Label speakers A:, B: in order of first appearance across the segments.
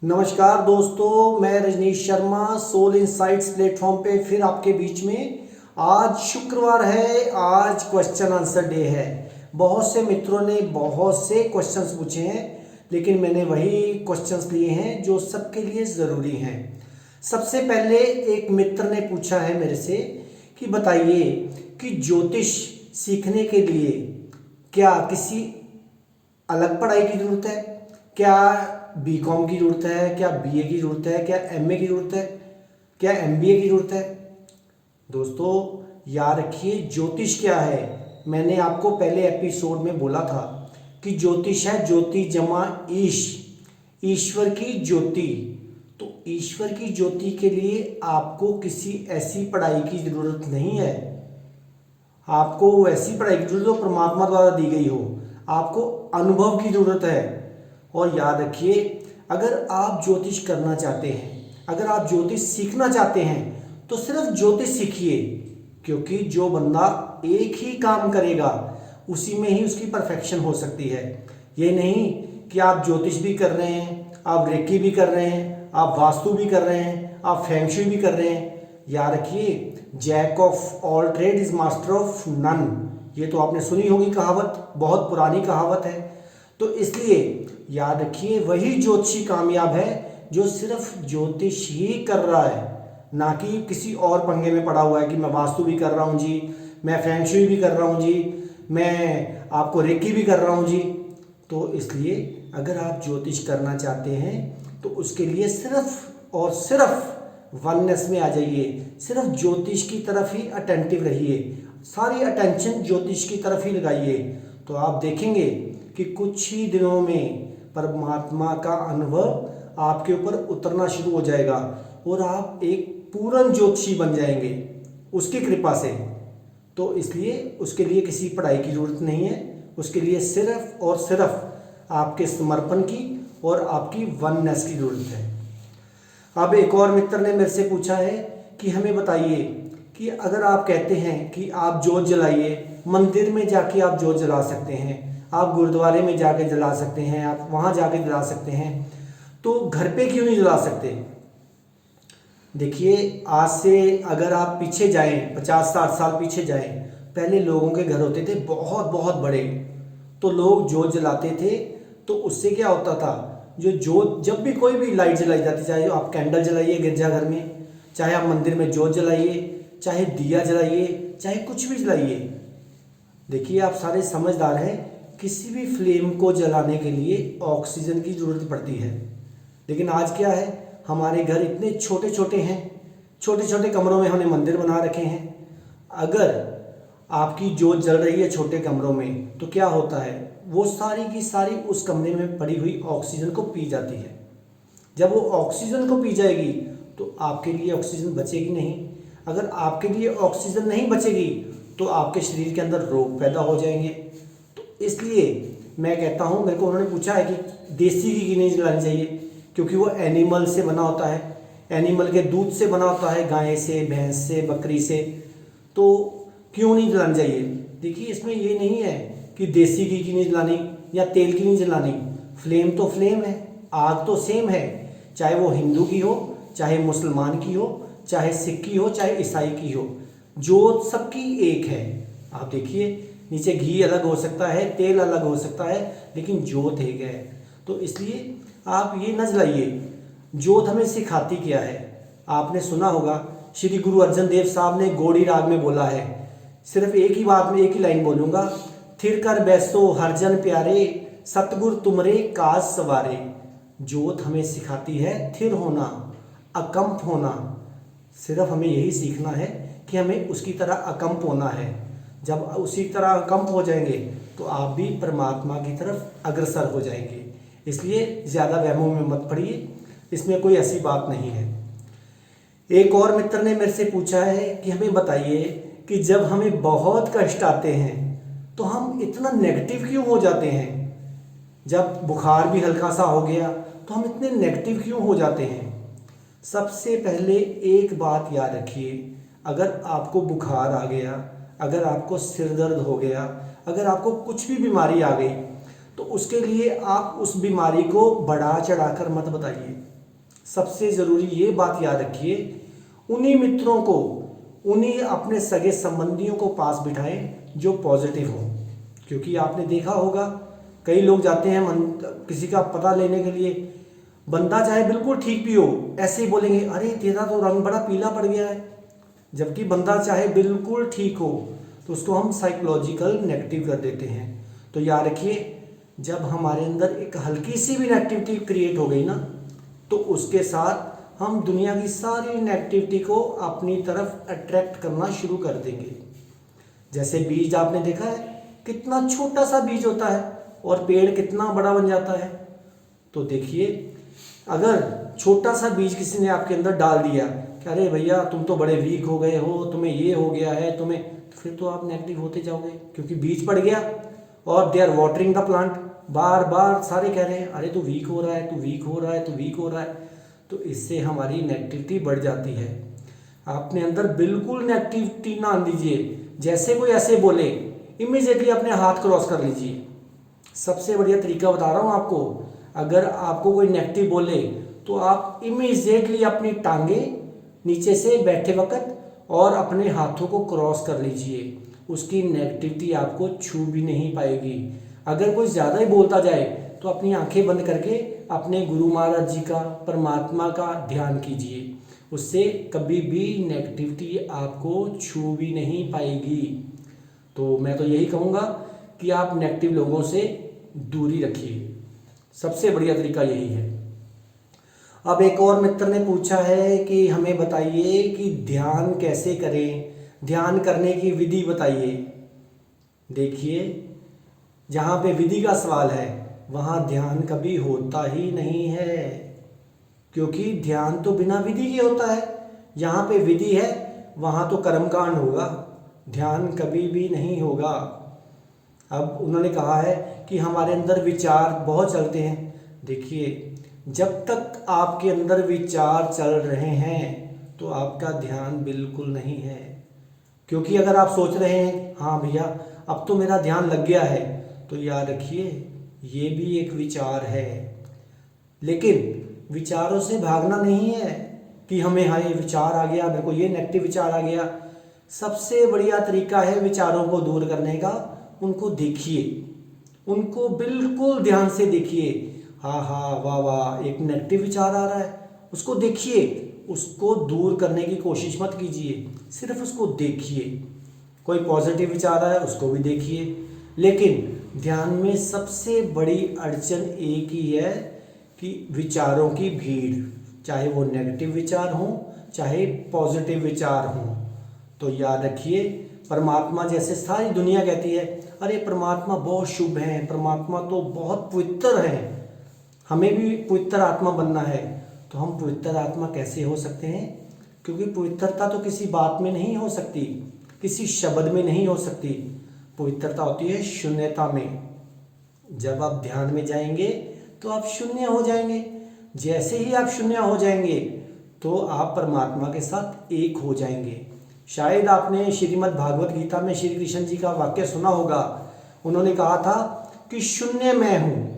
A: नमस्कार दोस्तों, मैं Rajnish Sharma soul insights platform पे फिर आपके बीच में। आज शुक्रवार है, आज क्वेश्चन आंसर डे है। बहुत से मित्रों ने बहुत से क्वेश्चंस पूछे हैं, लेकिन मैंने वही क्वेश्चंस लिए हैं जो सबके लिए ज़रूरी हैं। सबसे पहले एक मित्र ने पूछा है मेरे से कि बताइए कि ज्योतिष सीखने के लिए क्या किसी अलग पढ़ाई की ज़रूरत है? क्या बीकॉम की ज़रूरत है? क्या बीए की ज़रूरत है? क्या एमए की ज़रूरत है? क्या एमबीए की ज़रूरत है? दोस्तों याद रखिए, ज्योतिष क्या है। मैंने आपको पहले एपिसोड में बोला था कि ज्योतिष है ज्योति जमा ईश, ईश्वर की ज्योति। तो ईश्वर की ज्योति के लिए आपको किसी ऐसी पढ़ाई की ज़रूरत नहीं है। आपको वो ऐसी पढ़ाई की जरूरत जो परमात्मा द्वारा दी गई हो। आपको अनुभव की ज़रूरत है। और याद रखिए, अगर आप ज्योतिष करना चाहते हैं, अगर आप ज्योतिष सीखना चाहते हैं, तो सिर्फ ज्योतिष सीखिए। क्योंकि जो बंदा एक ही काम करेगा उसी में ही उसकी परफेक्शन हो सकती है। ये नहीं कि आप ज्योतिष भी कर रहे हैं, आप रेकी भी कर रहे हैं, आप वास्तु भी कर रहे हैं, आप फेंगशुई भी कर रहे हैं। याद रखिए, jack of all trade is master of none. ये तो आपने सुनी होगी कहावत, बहुत पुरानी कहावत है। तो इसलिए याद रखिए, वही ज्योतिषी कामयाब है जो सिर्फ ज्योतिष ही कर रहा है, ना कि किसी और पंगे में पड़ा हुआ है कि मैं वास्तु भी कर रहा हूँ जी, मैं फेंगशुई भी कर रहा हूँ जी, मैं आपको रेकी भी कर रहा हूँ जी। तो इसलिए अगर आप ज्योतिष करना चाहते हैं तो उसके लिए सिर्फ और सिर्फ वननेस में आ जाइए, सिर्फ ज्योतिष की तरफ ही अटेंटिव रहिए, सारी अटेंशन ज्योतिष की तरफ ही लगाइए। तो आप देखेंगे कि कुछ ही दिनों में परमात्मा का अनुभव आपके ऊपर उतरना शुरू हो जाएगा और आप एक पूर्ण ज्योतिषी बन जाएंगे उसकी कृपा से। तो इसलिए उसके लिए किसी पढ़ाई की ज़रूरत नहीं है, उसके लिए सिर्फ और सिर्फ आपके समर्पण की और आपकी वननेस की ज़रूरत है। अब एक और मित्र ने मेरे से पूछा है कि हमें बताइए कि अगर आप कहते हैं कि आप जोत जलाइए, मंदिर में जाके आप जोत जला सकते हैं, आप गुरुद्वारे में जाके जला सकते हैं, आप वहाँ जाके जला सकते हैं, तो घर पे क्यों नहीं जला सकते? देखिए, आज से अगर आप पीछे जाएं, 50-60 साल पीछे जाएं, पहले लोगों के घर होते थे बहुत बहुत बड़े, तो लोग जोत जलाते थे। तो उससे क्या होता था, जो जोत, जब भी कोई भी लाइट जलाई जाती, चाहे आप कैंडल जलाइए गिरजाघर में, चाहे आप मंदिर में जोत जलाइए, चाहे दिया जलाइए, चाहे कुछ भी जलाइए। देखिए, आप सारे समझदार हैं, किसी भी फ्लेम को जलाने के लिए ऑक्सीजन की ज़रूरत पड़ती है। लेकिन आज क्या है, हमारे घर इतने छोटे छोटे हैं, छोटे छोटे कमरों में हमने मंदिर बना रखे हैं। अगर आपकी जोत जल रही है छोटे कमरों में, तो क्या होता है, वो सारी की सारी उस कमरे में पड़ी हुई ऑक्सीजन को पी जाती है। जब वो ऑक्सीजन को पी जाएगी तो आपके लिए ऑक्सीजन बचेगी नहीं। अगर आपके लिए ऑक्सीजन नहीं बचेगी तो आपके शरीर के अंदर रोग पैदा हो जाएंगे। तो इसलिए मैं कहता हूँ, मेरे को उन्होंने पूछा है कि देसी घी नहीं जलानी चाहिए, क्योंकि वो एनिमल से बना होता है, एनिमल के दूध से बना होता है, गाय से, भैंस से, बकरी से। तो क्यों नहीं जलानी चाहिए? देखिए, इसमें ये नहीं है कि देसी घी की नहीं जलानी या तेल की नहीं जलानी। फ्लेम तो फ्लेम है, आग तो सेम है, चाहे वो हिंदू की हो, चाहे मुसलमान की हो, चाहे सिख की हो, चाहे ईसाई की हो, जोत सबकी एक है। आप देखिए, नीचे घी अलग हो सकता है, तेल अलग हो सकता है, लेकिन जोत एक है। तो इसलिए आप ये न जलाइए। जोत हमें सिखाती क्या है? आपने सुना होगा, श्री गुरु अर्जन देव साहब ने गौड़ी राग में बोला है, सिर्फ एक ही बात में एक ही लाइन बोलूँगा, थिर कर बैसो हरजन प्यारे, सतगुर तुमरे काज सवारे। जोत हमें सिखाती है थिर होना, अकंप होना। सिर्फ हमें यही सीखना है कि हमें उसकी तरह अकंप होना है। जब उसी तरह अकंप हो जाएंगे तो आप भी परमात्मा की तरफ अग्रसर हो जाएंगे। इसलिए ज़्यादा वहमों में मत पड़िए, इसमें कोई ऐसी बात नहीं है। एक और मित्र ने मेरे से पूछा है कि हमें बताइए कि जब हमें बहुत कष्ट आते हैं तो हम इतना नेगेटिव क्यों हो जाते हैं? जब बुखार भी हल्का सा हो गया तो हम इतने नेगेटिव क्यों हो जाते हैं? सबसे पहले एक बात याद रखिए, अगर आपको बुखार आ गया, अगर आपको सिर दर्द हो गया, अगर आपको कुछ भी बीमारी आ गई, तो उसके लिए आप उस बीमारी को बढ़ा चढ़ाकर मत बताइए। सबसे ज़रूरी ये बात याद रखिए, उन्हीं मित्रों को, उन्हीं अपने सगे संबंधियों को पास बिठाएं जो पॉजिटिव हों। क्योंकि आपने देखा होगा कई लोग जाते हैं किसी का पता लेने के लिए, बंदा चाहे बिल्कुल ठीक भी हो, ऐसे ही बोलेंगे अरे तेरा तो रंग बड़ा पीला पड़ गया है, जबकि बंदा चाहे बिल्कुल ठीक हो, तो उसको हम साइकोलॉजिकल नेगेटिव कर देते हैं। तो याद रखिए, जब हमारे अंदर एक हल्की सी भी नेगेटिविटी क्रिएट हो गई ना, तो उसके साथ हम दुनिया की सारी नेगेटिविटी को अपनी तरफ अट्रैक्ट करना शुरू कर देंगे। जैसे बीज आपने देखा है, कितना छोटा सा बीज होता है और पेड़ कितना बड़ा बन जाता है। तो देखिए, अगर छोटा सा बीज किसी ने आपके अंदर डाल दिया कि अरे भैया तुम तो बड़े वीक हो गए हो, तुम्हें ये हो गया है, तुम्हें, फिर तो आप नेगेटिव होते जाओगे, क्योंकि बीज पड़ गया और they are watering the plant. बार बार सारे कह रहे हैं अरे तू वीक हो रहा है, तू वीक हो रहा है, तू वीक हो रहा है। तो इससे हमारी नेगेटिविटी बढ़ जाती है। अपने अंदर बिल्कुल नेगेटिविटी ना आने दीजिए। जैसे कोई ऐसे बोले, इमीडिएटली अपने हाथ क्रॉस कर लीजिए। सबसे बढ़िया तरीका बता रहा हूँ आपको, अगर आपको कोई नेगेटिव बोले तो आप इमीडिएटली अपनी टांगे नीचे से बैठे वक्त और अपने हाथों को क्रॉस कर लीजिए। उसकी नेगेटिविटी आपको छू भी नहीं पाएगी। अगर कोई ज़्यादा ही बोलता जाए तो अपनी आंखें बंद करके अपने गुरु महाराज जी का, परमात्मा का ध्यान कीजिए। उससे कभी भी नेगेटिविटी आपको छू भी नहीं पाएगी। तो मैं तो यही कहूँगा कि आप नेगेटिव लोगों से दूरी रखिए, सबसे बढ़िया तरीका यही है। अब एक और मित्र ने पूछा है कि हमें बताइए कि ध्यान कैसे करें, ध्यान करने की विधि बताइए। देखिए, जहाँ पे विधि का सवाल है वहाँ ध्यान कभी होता ही नहीं है, क्योंकि ध्यान तो बिना विधि के होता है। जहाँ पे विधि है वहाँ तो कर्मकांड होगा, ध्यान कभी भी नहीं होगा। अब उन्होंने कहा है कि हमारे अंदर विचार बहुत चलते हैं। देखिए, जब तक आपके अंदर विचार चल रहे हैं तो आपका ध्यान बिल्कुल नहीं है। क्योंकि अगर आप सोच रहे हैं हाँ भैया अब तो मेरा ध्यान लग गया है, तो याद रखिए ये भी एक विचार है। लेकिन विचारों से भागना नहीं है कि हमें हाँ ये विचार आ गया, मेरे को ये नेगेटिव विचार आ गया। सबसे बढ़िया तरीका है विचारों को दूर करने का, उनको देखिए, उनको बिल्कुल ध्यान से देखिए। हाँ हाँ वाह वाह, एक नेगेटिव विचार आ रहा है, उसको देखिए, उसको दूर करने की कोशिश मत कीजिए, सिर्फ उसको देखिए। कोई पॉजिटिव विचार आया उसको भी देखिए। लेकिन ध्यान में सबसे बड़ी अड़चन एक ही है कि विचारों की भीड़, चाहे वो नेगेटिव विचार हों चाहे पॉजिटिव विचार हों। तो याद रखिए, परमात्मा जैसे सारी दुनिया कहती है अरे परमात्मा बहुत शुभ हैं, परमात्मा तो बहुत पवित्र हैं, हमें भी पवित्र आत्मा बनना है। तो हम पवित्र आत्मा कैसे हो सकते हैं? क्योंकि पवित्रता तो किसी बात में नहीं हो सकती, किसी शब्द में नहीं हो सकती। पवित्रता होती है शून्यता में। जब आप ध्यान में जाएंगे तो आप शून्य हो जाएंगे। जैसे ही आप शून्य हो जाएंगे तो आप परमात्मा के साथ एक हो जाएंगे। शायद आपने श्रीमद् भागवत गीता में श्री कृष्ण जी का वाक्य सुना होगा। उन्होंने कहा था कि शून्य मैं हूँ।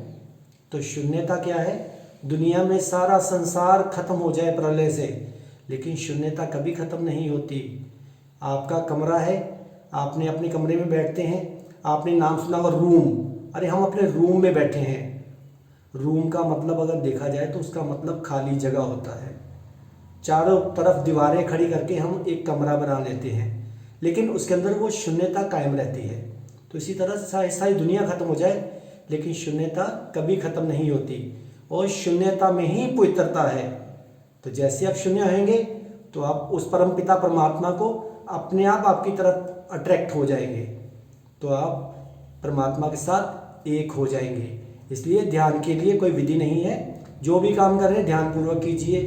A: तो शून्यता क्या है? दुनिया में सारा संसार खत्म हो जाए प्रलय से, लेकिन शून्यता कभी खत्म नहीं होती। आपका कमरा है, आपने अपने कमरे में बैठते हैं, आपने नाम सुना होगा रूम। अरे हम अपने रूम में बैठे हैं। रूम का मतलब अगर देखा जाए तो उसका मतलब खाली जगह होता है। चारों तरफ दीवारें खड़ी करके हम एक कमरा बना लेते हैं, लेकिन उसके अंदर वो शून्यता कायम रहती है। तो इसी तरह सारी दुनिया खत्म हो जाए लेकिन शून्यता कभी खत्म नहीं होती, और शून्यता में ही पवित्रता है। तो जैसे आप शून्य होंगे तो आप उस परम पिता परमात्मा को अपने आप आपकी तरफ अट्रैक्ट हो जाएंगे, तो आप परमात्मा के साथ एक हो जाएंगे। इसलिए ध्यान के लिए कोई विधि नहीं है। जो भी काम कर रहे हैं ध्यानपूर्वक कीजिए।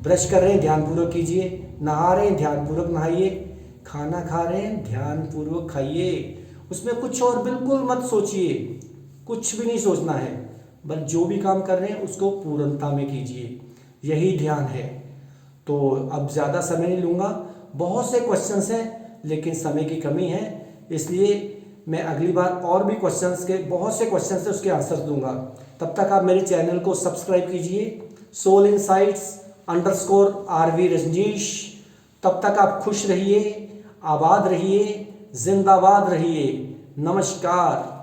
A: ब्रश कर रहे हैं ध्यानपूर्वक कीजिए, नहा रहे हैं ध्यानपूर्वक नहाइए, खाना खा रहे हैं ध्यानपूर्वक खाइए। उसमें कुछ और बिल्कुल मत सोचिए, कुछ भी नहीं सोचना है, बस जो भी काम कर रहे हैं उसको पूर्णता में कीजिए, यही ध्यान है। तो अब ज़्यादा समय नहीं लूँगा, बहुत से क्वेश्चंस हैं लेकिन समय की कमी है, इसलिए मैं अगली बार और भी क्वेश्चंस के बहुत से क्वेश्चंस हैं उसके आंसर दूंगा। तब तक आप मेरे चैनल को सब्सक्राइब कीजिए, सोल इनसाइट्स _RV रजनीश। तब तक आप खुश रहिए, आबाद रहिए, जिंदाबाद रहिए। नमस्कार।